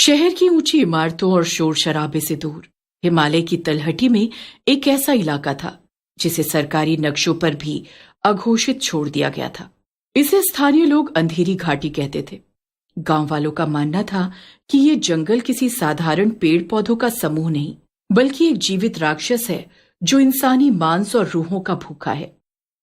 शहर की ऊंची इमारतों और शोर शराबे से दूर हिमालय की तलहटी में एक ऐसा इलाका था जिसे सरकारी नक्शों पर भी अघोषित छोड़ दिया गया था। इसे स्थानीय लोग अंधेरी घाटी कहते थे। गांव वालों का मानना था कि ये जंगल किसी साधारण पेड़ पौधों का समूह नहीं, बल्कि एक जीवित राक्षस है जो इंसानी मांस और रूहों का भूखा है।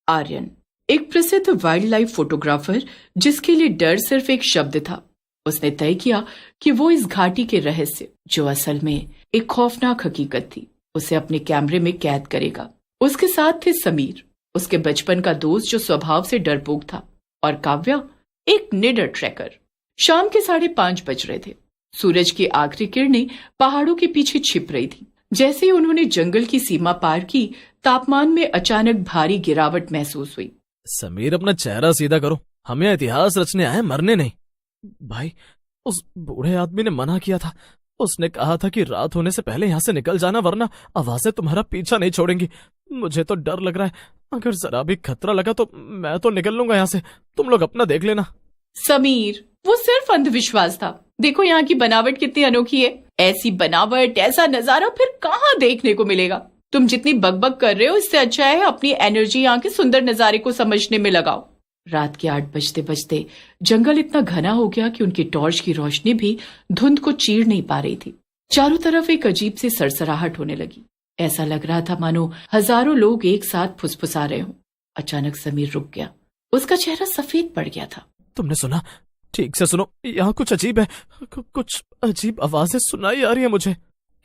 आर्यन, एक प्रसिद्ध वाइल्ड लाइफ फोटोग्राफर जिसके लिए डर सिर्फ एक शब्द था, उसने तय किया कि वो इस घाटी के रहस्य, जो असल में एक खौफनाक हकीकत थी, उसे अपने कैमरे में कैद करेगा। उसके साथ थे समीर, उसके बचपन का दोस्त जो स्वभाव से डरपोक था, और काव्या, एक निडर ट्रैकर। शाम के 5:30 बज रहे थे। सूरज की आखिरी किरणें पहाड़ों के पीछे छिप रही थी। जैसे ही उन्होंने जंगल की सीमा पार की, तापमान में अचानक भारी गिरावट महसूस हुई। समीर, अपना चेहरा सीधा करो, हम यहाँ इतिहास रचने आए, मरने नहीं। भाई, उस बूढ़े आदमी ने मना किया था। उसने कहा था कि रात होने से पहले यहाँ से निकल जाना, वरना आवाजें तुम्हारा पीछा नहीं छोड़ेंगी। मुझे तो डर लग रहा है, अगर जरा भी खतरा लगा तो मैं तो निकल लूंगा यहाँ से। तुम लोग अपना देख लेना। समीर, वो सिर्फ अंधविश्वास था। देखो यहाँ की बनावट कितनी अनोखी है। ऐसी बनावट, ऐसा नजारा फिर कहाँ देखने को मिलेगा। तुम जितनी बकबक कर रहे हो, इससे अच्छा है अपनी एनर्जी यहाँ के सुंदर नजारे को समझने में लगाओ। रात के 8 बजते बजते जंगल इतना घना हो गया कि उनकी टॉर्च की रोशनी भी धुंध को चीर नहीं पा रही थी। चारों तरफ एक अजीब सी सरसराहट होने लगी। ऐसा लग रहा था मानो हजारों लोग एक साथ फुसफुसा रहे हों। अचानक समीर रुक गया। उसका चेहरा सफेद पड़ गया था। तुमने सुना? ठीक से सुनो, यहाँ कुछ अजीब है। कुछ अजीब आवाजें सुनाई आ रही है मुझे।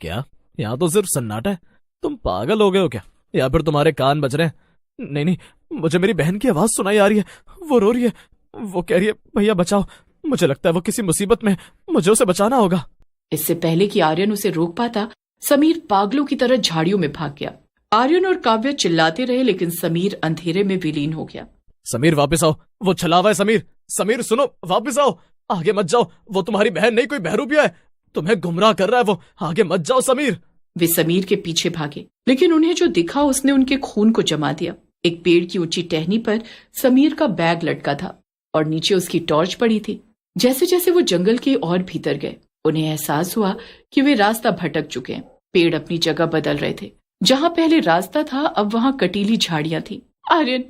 क्या? यहाँ तो सिर्फ सन्नाटा है। तुम पागल हो गए हो क्या, या फिर तुम्हारे कान बज रहे हैं? नहीं, मुझे मेरी बहन की आवाज सुनाई आ रही है। वो रो रही है, वो कह रही है, भैया बचाओ। मुझे लगता है वो किसी मुसीबत में, मुझे उसे बचाना होगा। इससे पहले कि आर्यन उसे रोक पाता, समीर पागलों की तरह झाड़ियों में भाग गया। आर्यन और काव्या चिल्लाते रहे, लेकिन समीर अंधेरे में विलीन हो गया। समीर, वापस आओ, वो छलावा है। समीर सुनो, वापस आओ, आगे मत जाओ। वो तुम्हारी बहन नहीं, कोई बहरूपिया है, तुम्हें गुमराह कर रहा है वो। आगे मत जाओ समीर। वे समीर के पीछे भागे, लेकिन उन्हें जो दिखा उसने उनके खून को जमा दिया। एक पेड़ की ऊंची टहनी पर समीर का बैग लटका था और नीचे उसकी टॉर्च पड़ी थी। जैसे जैसे वो जंगल के और भीतर गए, उन्हें एहसास हुआ कि वे रास्ता भटक चुके हैं। पेड़ अपनी जगह बदल रहे थे। जहां पहले रास्ता था, अब वहां कटीली झाड़ियां थी। आर्यन,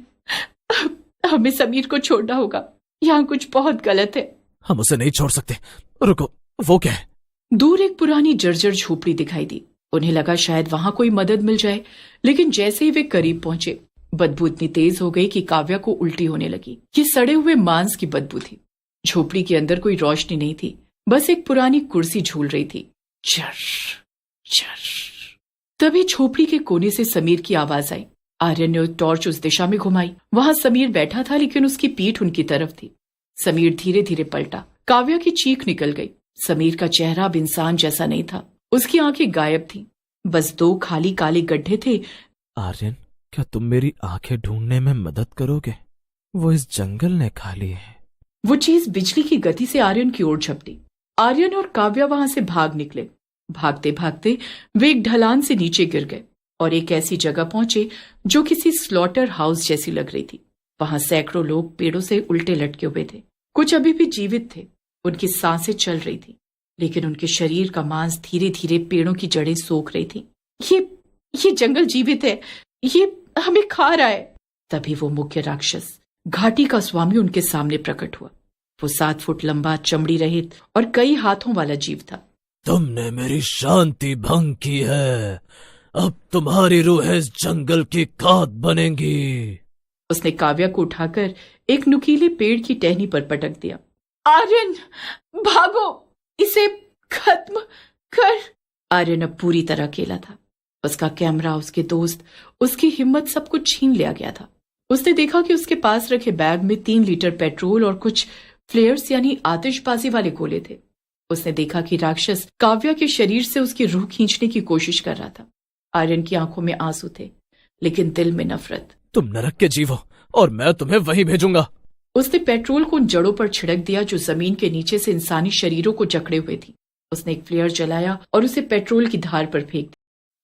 हमें समीर को छोड़ना होगा, यहाँ कुछ बहुत गलत है। हम उसे नहीं छोड़ सकते। रुको, वो क्या है? दूर एक पुरानी जर्जर झोपड़ी दिखाई दी। उन्हें लगा शायद वहां कोई मदद मिल जाए, लेकिन जैसे ही वे करीब पहुंचे, बदबू इतनी तेज हो गई कि काव्या को उल्टी होने लगी। ये सड़े हुए मांस की बदबू थी। झोपड़ी के अंदर कोई रोशनी नहीं थी, बस एक पुरानी कुर्सी झूल रही थी। चर चर। तभी झोपड़ी के कोने से समीर की आवाज आई। आर्यन ने टॉर्च उस दिशा में घुमाई। वहां समीर बैठा था, लेकिन उसकी पीठ उनकी तरफ थी। समीर धीरे धीरे पलटा। काव्या की चीख निकल गई। समीर का चेहरा अब इंसान जैसा नहीं था। उसकी आंखें गायब थीं। बस 2 खाली काले गड्ढे थे। आर्यन, क्या तुम मेरी आंखें ढूंढने में मदद करोगे? वो इस जंगल ने खा ली है। वो चीज बिजली की गति से आर्यन की ओर झपटी। आर्यन और काव्या वहां से भाग निकले। भागते भागते वे एक ढलान से नीचे गिर गए और एक ऐसी जगह पहुंचे जो किसी स्लॉटर हाउस जैसी लग रही थी। वहां सैकड़ों लोग पेड़ों से उल्टे लटके हुए थे। कुछ अभी भी जीवित थे। उनकी सांसें चल रही थी, लेकिन उनके शरीर का मांस धीरे धीरे पेड़ों की जड़ें सोख रही थी। ये जंगल जीवित है, ये हमें खा रहा है। तभी वो मुख्य राक्षस, घाटी का स्वामी, उनके सामने प्रकट हुआ। वो 7 फुट लंबा, चमड़ी रहित और कई हाथों वाला जीव था। तुमने मेरी शांति भंग की है, अब तुम्हारी रूह इस जंगल की खाद बनेंगी। उसने काव्या को उठाकर एक नुकीले पेड़ की टहनी पर पटक दिया। आर्यन, भागो, इसे खत्म कर। आर्यन अब पूरी तरह अकेला था। उसका कैमरा, उसके दोस्त, उसकी हिम्मत, सब कुछ छीन लिया गया था। उसने देखा कि उसके पास रखे बैग में 3 लीटर पेट्रोल और कुछ फ्लेयर्स यानी आतिशबाजी वाले गोले थे। उसने देखा कि राक्षस काव्या के शरीर से उसकी रूह खींचने की कोशिश कर रहा था। आर्यन की आंखों में आंसू थे, लेकिन दिल में नफरत। तुम नरक के जीव हो और मैं तुम्हें वहीं भेजूंगा। उसने पेट्रोल को उन जड़ों पर छिड़क दिया जो जमीन के नीचे से इंसानी शरीरों को जकड़े हुए थी। उसने एक फ्लेयर जलाया और उसे पेट्रोल की धार पर फेंक दिया।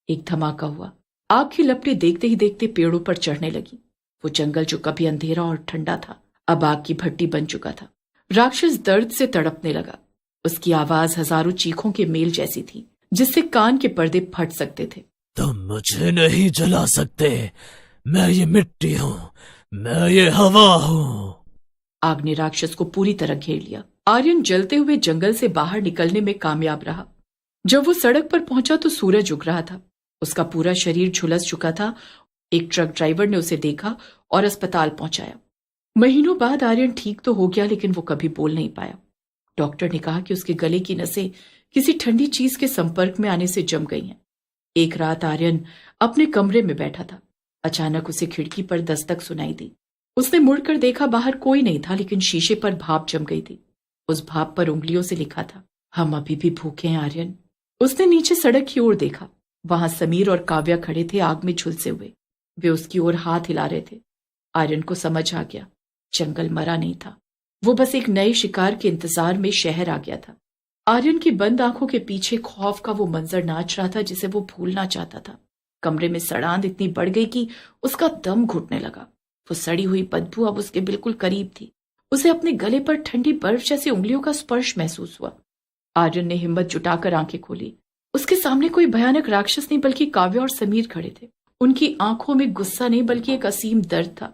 एक धमाका हुआ। आग की लपटें देखते ही देखते पेड़ों पर चढ़ने लगी। वो जंगल जो कभी अंधेरा और ठंडा था, अब आग की भट्टी बन चुका था। राक्षस दर्द से तड़पने लगा। उसकी आवाज हजारों चीखों के मेल जैसी थी, जिससे कान के पर्दे फट सकते थे। तुम मुझे नहीं जला सकते, मैं ये मिट्टी हूँ, मैं ये हवा हूँ। आग ने राक्षस को पूरी तरह घेर लिया। आर्यन जलते हुए जंगल से बाहर निकलने में कामयाब रहा। जब वो सड़क पर पहुंचा तो सूरज उग रहा था। उसका पूरा शरीर झुलस चुका था। एक ट्रक ड्राइवर ने उसे देखा और अस्पताल पहुंचाया। महीनों बाद आर्यन ठीक तो हो गया, लेकिन वो कभी बोल नहीं पाया। डॉक्टर ने कहा कि उसके गले की नसें किसी ठंडी चीज के संपर्क में आने से जम गई हैं। एक रात आर्यन अपने कमरे में बैठा था। अचानक उसे खिड़की पर दस्तक सुनाई दी। उसने मुड़कर देखा, बाहर कोई नहीं था, लेकिन शीशे पर भाप जम गई थी। उस भाप पर उंगलियों से लिखा था, हम अभी भी भूखे हैं आर्यन। उसने नीचे सड़क की ओर देखा। वहां समीर और काव्या खड़े थे, आग में झुलसे हुए। वे उसकी ओर हाथ हिला रहे थे। आर्यन को समझ आ गया, जंगल मरा नहीं था, वो बस एक नए शिकार के इंतजार में शहर आ गया था। आर्यन की बंद आंखों के पीछे खौफ का वो मंजर नाच रहा था, जिसे वो भूलना चाहता था। कमरे में सड़ांध इतनी बढ़ गई कि उसका दम घुटने लगा। वो सड़ी हुई बदबू अब उसके बिल्कुल करीब थी। उसे अपने गले पर ठंडी बर्फ जैसी उंगलियों का स्पर्श महसूस हुआ। आर्यन ने हिम्मत जुटाकर आंखें खोली। उसके सामने कोई भयानक राक्षस नहीं, बल्कि काव्या और समीर खड़े थे। उनकी आंखों में गुस्सा नहीं, बल्कि एक असीम दर्द था।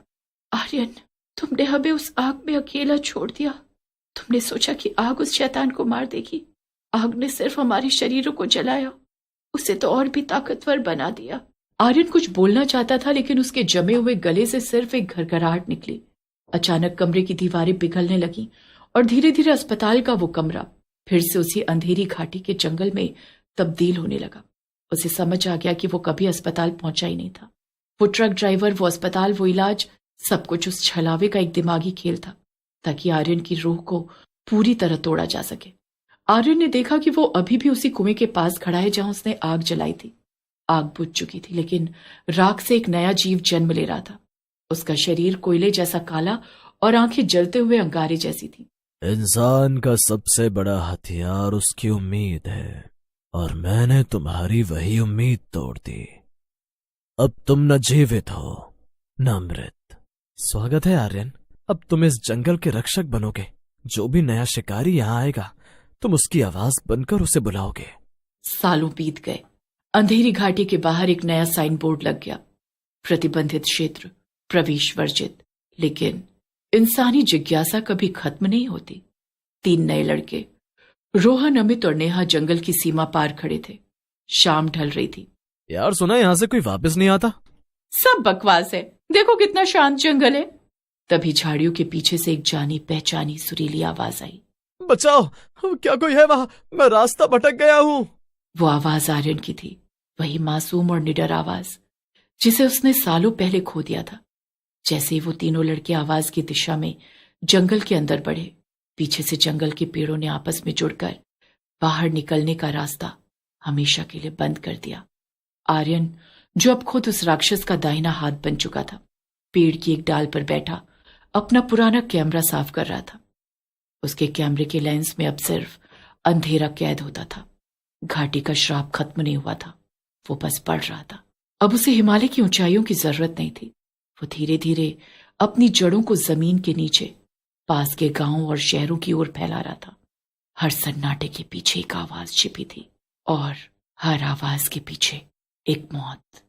आर्यन, तुमने हमें उस आग में अकेला छोड़ दिया। तुमने सोचा कि आग उस शैतान को मार देगी। आग ने सिर्फ हमारे शरीरों को जलाया, उसे तो और भी ताकतवर बना दिया। आर्यन कुछ बोलना चाहता था, लेकिन उसके जमे हुए गले से सिर्फ एक घरघराहट निकली। अचानक कमरे की दीवारें पिघलने लगी और धीरे धीरे अस्पताल का वो कमरा फिर से उसी अंधेरी घाटी के जंगल में तब्दील होने लगा। उसे समझ आ गया कि वो कभी अस्पताल पहुंचा ही नहीं था। वो ट्रक ड्राइवर, वो अस्पताल, वो इलाज, सब कुछ उस छलावे का एक दिमागी खेल था, ताकि आर्यन की रूह को पूरी तरह तोड़ा जा सके। आर्यन ने देखा कि वो अभी भी उसी कुएं के पास खड़ा है जहां उसने आग जलाई थी। आग बुझ चुकी थी, लेकिन राख से एक नया जीव जन्म ले रहा था। उसका शरीर कोयले जैसा काला और आंखें जलते हुए अंगारे जैसी थी। इंसान का सबसे बड़ा हथियार उसकी उम्मीद है, और मैंने तुम्हारी वही उम्मीद तोड़ दी। अब तुम न जीवित हो न मृत। स्वागत है आर्यन, अब तुम इस जंगल के रक्षक बनोगे। जो भी नया शिकारी यहाँ आएगा, तुम उसकी आवाज बनकर उसे बुलाओगे। सालों बीत गए। अंधेरी घाटी के बाहर एक नया साइन बोर्ड लग गया, प्रतिबंधित क्षेत्र, प्रवेश वर्जित। लेकिन इंसानी जिज्ञासा कभी खत्म नहीं होती। 3 नए लड़के, रोहन, अमित और नेहा, जंगल की सीमा पार खड़े थे। शाम ढल रही थी। यार सुना यहाँ से कोई वापस नहीं आता। सब बकवास है, देखो कितना शांत जंगल है। तभी झाड़ियों के पीछे से एक जानी पहचानी सुरीली आवाज आई, बचाओ, क्या कोई है वहां? मैं रास्ता भटक गया हूँ। वो आवाज आर्यन की थी, वही मासूम और निडर आवाज जिसे उसने सालों पहले खो दिया था। जैसे ही वो तीनों लड़के आवाज की दिशा में जंगल के अंदर बढ़े, पीछे से जंगल के पेड़ों ने आपस में जुड़कर बाहर निकलने का रास्ता हमेशा के लिए बंद कर दिया। आर्यन, जो अब खुद उस राक्षस का दाहिना हाथ बन चुका था, पेड़ की एक डाल पर बैठा अपना पुराना कैमरा साफ कर रहा था। उसके कैमरे के लेंस में अब सिर्फ अंधेरा कैद होता था। घाटी का श्राप खत्म नहीं हुआ था, वो बस बढ़ रहा था। अब उसे हिमालय की ऊंचाइयों की जरूरत नहीं थी। वो धीरे धीरे अपनी जड़ों को जमीन के नीचे पास के गांवों और शहरों की ओर फैला रहा था। हर सन्नाटे के पीछे एक आवाज छिपी थी, और हर आवाज के पीछे एक मौत।